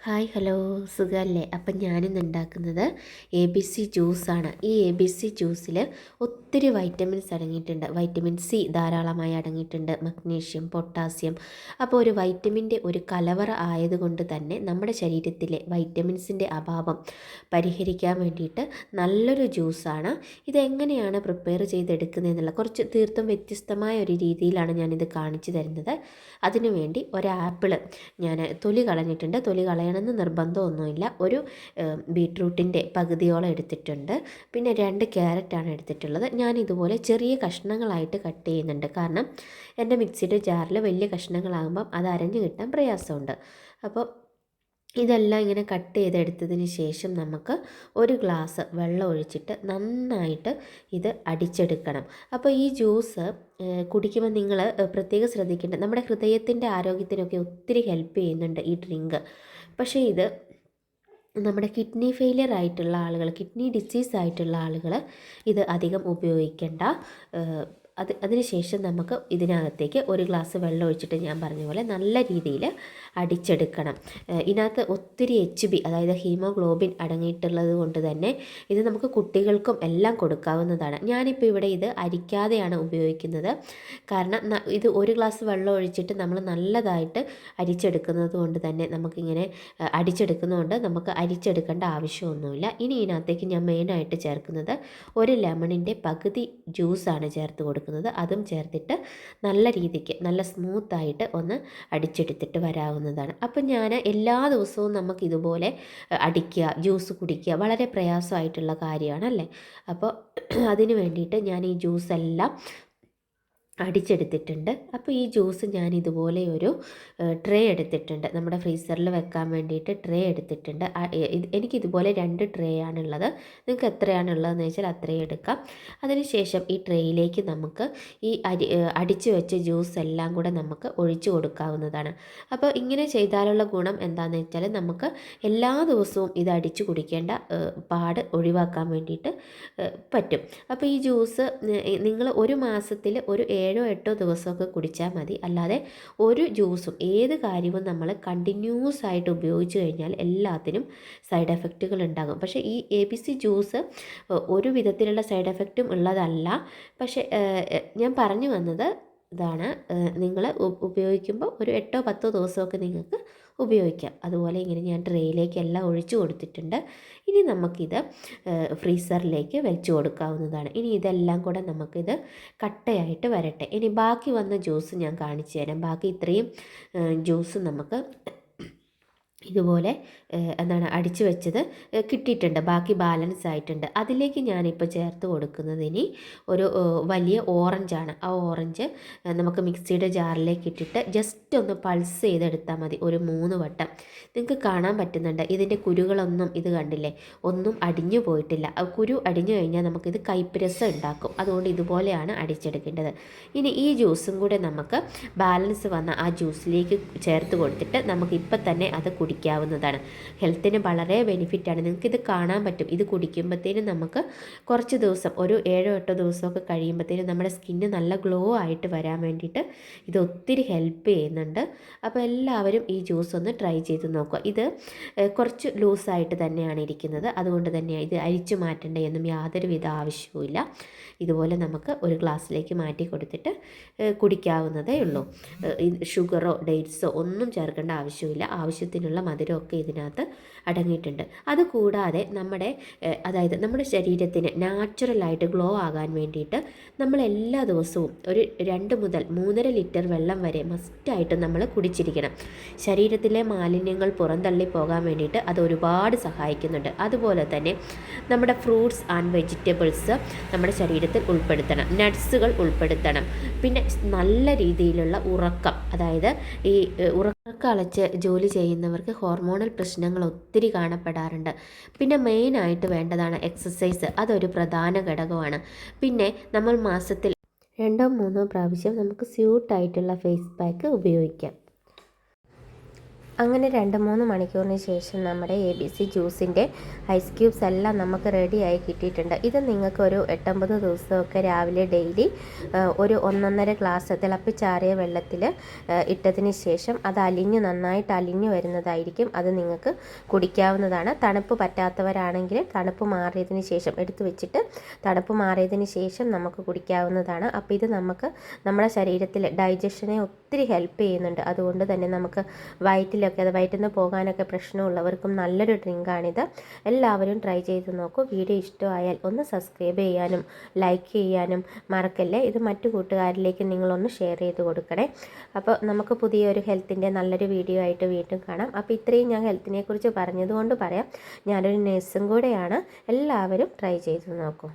Hi hello സുഖമല്ലേ? അപ്പം ഞാനിന്ന് ഉണ്ടാക്കുന്നത് ABC ജ്യൂസാണ്. ഈ ABC ജ്യൂസിൽ ഒത്തിരി വൈറ്റമിൻസ് അടങ്ങിയിട്ടുണ്ട്. വൈറ്റമിൻ സി ധാരാളമായി അടങ്ങിയിട്ടുണ്ട്, മഗ്നീഷ്യം, പൊട്ടാസ്യം. അപ്പോൾ ഒരു വൈറ്റമിൻ്റെ ഒരു കലവറ ആയതുകൊണ്ട് തന്നെ നമ്മുടെ ശരീരത്തിലെ വൈറ്റമിൻസിൻ്റെ അഭാവം പരിഹരിക്കാൻ വേണ്ടിയിട്ട് നല്ലൊരു ജ്യൂസാണ്. ഇതെങ്ങനെയാണ് പ്രിപ്പയർ ചെയ്തെടുക്കുന്നതെന്നുള്ള കുറച്ച് തീർത്തും വ്യത്യസ്തമായ ഒരു രീതിയിലാണ് ഞാനിത് കാണിച്ചു തരുന്നത്. അതിനുവേണ്ടി ഒരു ആപ്പിള് ഞാൻ തൊലി കളഞ്ഞിട്ടുണ്ട്. തൊലി കളയണമെന്ന് നിർബന്ധമൊന്നുമില്ല. ഒരു ബീട്രൂട്ടിൻ്റെ പകുതിയോളം എടുത്തിട്ടുണ്ട്. പിന്നെ 2 ക്യാരറ്റാണ് എടുത്തിട്ടുള്ളത്. ഞാൻ ഇതുപോലെ ചെറിയ കഷ്ണങ്ങളായിട്ട് കട്ട് ചെയ്യുന്നുണ്ട്. കാരണം എൻ്റെ മിക്സിയുടെ ജാറിൽ വലിയ കഷ്ണങ്ങളാകുമ്പം അത് അരഞ്ഞു കിട്ടാൻ പ്രയാസമുണ്ട്. അപ്പോൾ ഇതെല്ലാം ഇങ്ങനെ കട്ട് ചെയ്തെടുത്തതിന് ശേഷം നമുക്ക് ഒരു ഗ്ലാസ് വെള്ളം ഒഴിച്ചിട്ട് നന്നായിട്ട് ഇത് അടിച്ചെടുക്കണം. അപ്പോൾ ഈ ജ്യൂസ് കുടിക്കുമ്പോൾ നിങ്ങൾ പ്രത്യേകം ശ്രദ്ധിക്കേണ്ടത്, നമ്മുടെ ഹൃദയത്തിൻ്റെ ആരോഗ്യത്തിനൊക്കെ ഒത്തിരി ഹെൽപ്പ് ചെയ്യുന്നുണ്ട് ഈ ഡ്രിങ്ക്. പക്ഷേ ഇത് നമ്മുടെ കിഡ്നി ഫെയിലിയർ ആയിട്ടുള്ള ആളുകൾ, കിഡ്നി ഡിസീസ് ആയിട്ടുള്ള ആളുകൾ ഇത് അധികം ഉപയോഗിക്കേണ്ട. അതിനുശേഷം നമുക്ക് ഇതിനകത്തേക്ക് ഒരു ഗ്ലാസ് വെള്ളം ഒഴിച്ചിട്ട് ഞാൻ പറഞ്ഞ പോലെ നല്ല രീതിയിൽ അടിച്ചെടുക്കണം. ഇതിനകത്ത് ഒത്തിരി HB അതായത് ഹീമോഗ്ലോബിൻ അടങ്ങിയിട്ടുള്ളത് കൊണ്ട് തന്നെ ഇത് നമുക്ക് കുട്ടികൾക്കും എല്ലാം കൊടുക്കാവുന്നതാണ്. ഞാനിപ്പോൾ ഇവിടെ ഇത് അരിക്കാതെയാണ് ഉപയോഗിക്കുന്നത്. കാരണം ഇത് ഒരു ഗ്ലാസ് വെള്ളം ഒഴിച്ചിട്ട് നമ്മൾ നല്ലതായിട്ട് അരിച്ചെടുക്കുന്നത് കൊണ്ട് തന്നെ നമുക്കിങ്ങനെ അടിച്ചെടുക്കുന്നതുകൊണ്ട് നമുക്ക് അരിച്ചെടുക്കേണ്ട ആവശ്യമൊന്നുമില്ല. ഇനി ഇതിനകത്തേക്ക് ഞാൻ മെയിനായിട്ട് ചേർക്കുന്നത് ഒരു ലെമണിൻ്റെ പകുതി ജ്യൂസാണ് ചേർത്ത് കൊടുക്കുന്നത്. അതും ചേർത്തിട്ട് നല്ല രീതിക്ക് നല്ല സ്മൂത്തായിട്ട് ഒന്ന് അടിച്ചെടുത്തിട്ട് വരാവുന്നതാണ്. അപ്പം ഞാൻ എല്ലാ ദിവസവും നമുക്ക് ഇതുപോലെ അടിക്കുക, ജ്യൂസ് കുടിക്കുക വളരെ പ്രയാസമായിട്ടുള്ള കാര്യമാണല്ലേ. അപ്പോൾ അതിന് വേണ്ടിയിട്ട് ഞാൻ ഈ ജ്യൂസെല്ലാം അടിച്ചെടുത്തിട്ടുണ്ട്. അപ്പോൾ ഈ ജ്യൂസ് ഞാൻ ഇതുപോലെ ഒരു ട്രേ എടുത്തിട്ടുണ്ട്. നമ്മുടെ ഫ്രീസറിൽ വെക്കാൻ വേണ്ടിയിട്ട് ട്രേ എടുത്തിട്ടുണ്ട്. എനിക്കിതുപോലെ 2 ട്രേ ആണുള്ളത്. നിങ്ങൾക്ക് എത്രയാണുള്ളതെന്ന് വെച്ചാൽ അത്രയും എടുക്കാം. അതിനുശേഷം ഈ ട്രേയിലേക്ക് നമുക്ക് ഈ അടിച്ചു വെച്ച ജ്യൂസ് എല്ലാം കൂടെ നമുക്ക് ഒഴിച്ചു കൊടുക്കാവുന്നതാണ്. അപ്പോൾ ഇങ്ങനെ ചെയ്താലുള്ള ഗുണം എന്താണെന്ന് വെച്ചാൽ നമുക്ക് എല്ലാ ദിവസവും ഇത് അടിച്ചു കുടിക്കേണ്ട പാട് ഒഴിവാക്കാൻ വേണ്ടിയിട്ട് പറ്റും. അപ്പോൾ ഈ ജ്യൂസ് നിങ്ങൾ ഒരു മാസത്തിൽ ഒരു 7-8 ദിവസമൊക്കെ കുടിച്ചാൽ മതി. അല്ലാതെ ഒരു ജ്യൂസും ഏത് കാര്യവും നമ്മൾ കണ്ടിന്യൂസ് ആയിട്ട് ഉപയോഗിച്ച് കഴിഞ്ഞാൽ എല്ലാത്തിനും സൈഡ് എഫക്റ്റുകൾ ഉണ്ടാകും. പക്ഷേ ഈ ABC ജ്യൂസ് ഒരു വിധത്തിലുള്ള സൈഡ് എഫക്റ്റും ഉള്ളതല്ല. പക്ഷേ ഞാൻ പറഞ്ഞു വന്നത് ഇതാണ്, നിങ്ങൾ ഉപയോഗിക്കുമ്പോൾ ഒരു 8-10 ദിവസമൊക്കെ നിങ്ങൾക്ക് ഉപയോഗിക്കാം. അതുപോലെ ഇങ്ങനെ ഞാൻ ട്രേയിലേക്കെല്ലാം ഒഴിച്ചു കൊടുത്തിട്ടുണ്ട്. ഇനി നമുക്കിത് ഫ്രീസറിലേക്ക് വെച്ച് കൊടുക്കാവുന്നതാണ്. ഇനി ഇതെല്ലാം കൂടെ നമുക്കിത് കട്ടയായിട്ട് വരട്ടെ. ഇനി ബാക്കി വന്ന ജ്യൂസ് ഞാൻ കാണിച്ചു തരാം. ബാക്കി ഇത്രയും ജ്യൂസ് നമുക്ക് ഇതുപോലെ അടിച്ചു വെച്ചത് കിട്ടിയിട്ടുണ്ട്. ബാക്കി ബാലൻസ് ആയിട്ടുണ്ട്. അതിലേക്ക് ഞാനിപ്പോൾ ചേർത്ത് കൊടുക്കുന്നത് ഇനി ഒരു വലിയ ഓറഞ്ചാണ്. ആ ഓറഞ്ച് നമുക്ക് മിക്സിയുടെ ജാറിലേക്ക് ഇട്ടിട്ട് ജസ്റ്റ് ഒന്ന് പൾസ് ചെയ്തെടുത്താൽ മതി ഒരു 3 വട്ടം. നിങ്ങൾക്ക് കാണാൻ പറ്റുന്നുണ്ട് ഇതിൻ്റെ കുരുകളൊന്നും ഇത് കണ്ടില്ലേ, ഒന്നും അടിഞ്ഞു പോയിട്ടില്ല. കുരു അടിഞ്ഞു കഴിഞ്ഞാൽ നമുക്കിത് കയ്പ്പ് രസം ഉണ്ടാക്കും. അതുകൊണ്ട് ഇതുപോലെയാണ് അടിച്ചെടുക്കേണ്ടത്. ഇനി ഈ ജ്യൂസും കൂടെ നമുക്ക് ബാലൻസ് വന്ന ആ ജ്യൂസിലേക്ക് ചേർത്ത് കൊടുത്തിട്ട് നമുക്ക് ഇപ്പം തന്നെ അത് കുടിക്കാവുന്നതാണ്. ഹെൽത്തിന് വളരെ ബെനിഫിറ്റാണ്. നിങ്ങൾക്കിത് കാണാൻ പറ്റും. ഇത് കുടിക്കുമ്പോഴത്തേനും നമുക്ക് കുറച്ച് ദിവസം ഒരു 7-8 ദിവസമൊക്കെ കഴിയുമ്പോഴത്തേനും നമ്മുടെ സ്കിന്ന് നല്ല ഗ്ലോ ആയിട്ട് വരാൻ വേണ്ടിയിട്ട് ഇത് ഒത്തിരി ഹെൽപ്പ് ചെയ്യുന്നുണ്ട്. അപ്പോൾ എല്ലാവരും ഈ ജ്യൂസ് ഒന്ന് ട്രൈ ചെയ്ത് നോക്കുക. ഇത് കുറച്ച് ലൂസായിട്ട് തന്നെയാണ് ഇരിക്കുന്നത്. അതുകൊണ്ട് തന്നെ ഇത് അരിച്ചു മാറ്റേണ്ട എന്നും യാതൊരുവിധ ആവശ്യവുമില്ല. ഇതുപോലെ നമുക്ക് ഒരു ഗ്ലാസ്സിലേക്ക് മാറ്റി കൊടുത്തിട്ട് കുടിക്കാവുന്നതേ ഉള്ളൂ. ഷുഗറോ ഡേറ്റ്സോ ഒന്നും ചേർക്കേണ്ട ആവശ്യമില്ല. ആവശ്യത്തിനുള്ള മധുരമൊക്കെ ഇതിനകത്ത് അടങ്ങിയിട്ടുണ്ട്. അതുകൂടാതെ അതായത് നമ്മുടെ ശരീരത്തിന് നാച്ചുറലായിട്ട് ഗ്ലോ ആകാൻ വേണ്ടിയിട്ട് നമ്മൾ എല്ലാ ദിവസവും ഒരു 2 മുതൽ 3.5 ലിറ്റർ വെള്ളം വരെ മസ്റ്റായിട്ട് നമ്മൾ കുടിച്ചിരിക്കണം. ശരീരത്തിലെ മാലിന്യങ്ങൾ പുറന്തള്ളി പോകാൻ വേണ്ടിയിട്ട് അത് ഒരുപാട് സഹായിക്കുന്നുണ്ട്. അതുപോലെ തന്നെ നമ്മുടെ ഫ്രൂട്ട്സ് ആൻഡ് വെജിറ്റബിൾസ് നമ്മുടെ ശരീരത്തിൽ ഉൾപ്പെടുത്തണം. നട്ട്സുകൾ ഉൾപ്പെടുത്തണം. പിന്നെ നല്ല രീതിയിലുള്ള ഉറക്കം, അതായത് ഈ ഉറക്കളച്ച് ജോലി ചെയ്യുന്നവർക്ക് ഹോർമോണൽ പ്രശ്നങ്ങൾ ഒത്തിരി കാണപ്പെടാറുണ്ട്. പിന്നെ മെയിനായിട്ട് വേണ്ടതാണ് എക്സസൈസ്. അതൊരു പ്രധാന ഘടകമാണ്. പിന്നെ നമ്മൾ മാസത്തിൽ 2-3 പ്രാവശ്യം നമുക്ക് സ്യൂട്ടായിട്ടുള്ള ഫേസ് പാക്ക് ഉപയോഗിക്കാം. അങ്ങനെ 2-3 മണിക്കൂറിന് ശേഷം നമ്മുടെ ABC ജ്യൂസിൻ്റെ ഐസ് ക്യൂബ്സ് എല്ലാം നമുക്ക് റെഡിയായി കിട്ടിയിട്ടുണ്ട്. ഇത് നിങ്ങൾക്ക് ഒരു 8-9 ദിവസമൊക്കെ രാവിലെ ഡെയിലി ഒരു 1-1.5 ഗ്ലാസ് തിളപ്പിച്ചാറിയ വെള്ളത്തിൽ ഇട്ടതിന് ശേഷം അത് നന്നായിട്ട് അലിഞ്ഞു വരുന്നതായിരിക്കും. അത് നിങ്ങൾക്ക് കുടിക്കാവുന്നതാണ്. തണുപ്പ് പറ്റാത്തവരാണെങ്കിൽ തണുപ്പ് മാറിയതിന് ശേഷം എടുത്തു വെച്ചിട്ട് തണുപ്പ് മാറിയതിന് ശേഷം നമുക്ക് കുടിക്കാവുന്നതാണ്. അപ്പോൾ ഇത് നമ്മുടെ ശരീരത്തിൽ ഡൈജഷനെ ഒത്തിരി ഹെൽപ്പ് ചെയ്യുന്നുണ്ട്. അതുകൊണ്ട് തന്നെ നമുക്ക് വയറ്റിൽ വയറ്റിൽ നിന്ന് പോകാനൊക്കെ പ്രശ്നമുള്ളവർക്കും നല്ലൊരു ഡ്രിങ്കാണിത്. എല്ലാവരും ട്രൈ ചെയ്ത് നോക്കൂ. വീഡിയോ ഇഷ്ടമായാൽ ഒന്ന് സബ്സ്ക്രൈബ് ചെയ്യാനും ലൈക്ക് ചെയ്യാനും മറക്കല്ലേ. ഇത് മറ്റു കൂട്ടുകാരിലേക്ക് നിങ്ങളൊന്ന് ഷെയർ ചെയ്ത് കൊടുക്കണേ. അപ്പോൾ നമുക്ക് പുതിയൊരു ഹെൽത്തിൻ്റെ നല്ലൊരു വീഡിയോ ആയിട്ട് വീണ്ടും കാണാം. അപ്പോൾ ഇത്രയും ഞാൻ ഹെൽത്തിനെ കുറിച്ച് പറഞ്ഞതുകൊണ്ട് പറയാം, ഞാനൊരു നഴ്സും കൂടെയാണ്. എല്ലാവരും ട്രൈ ചെയ്ത് നോക്കൂ.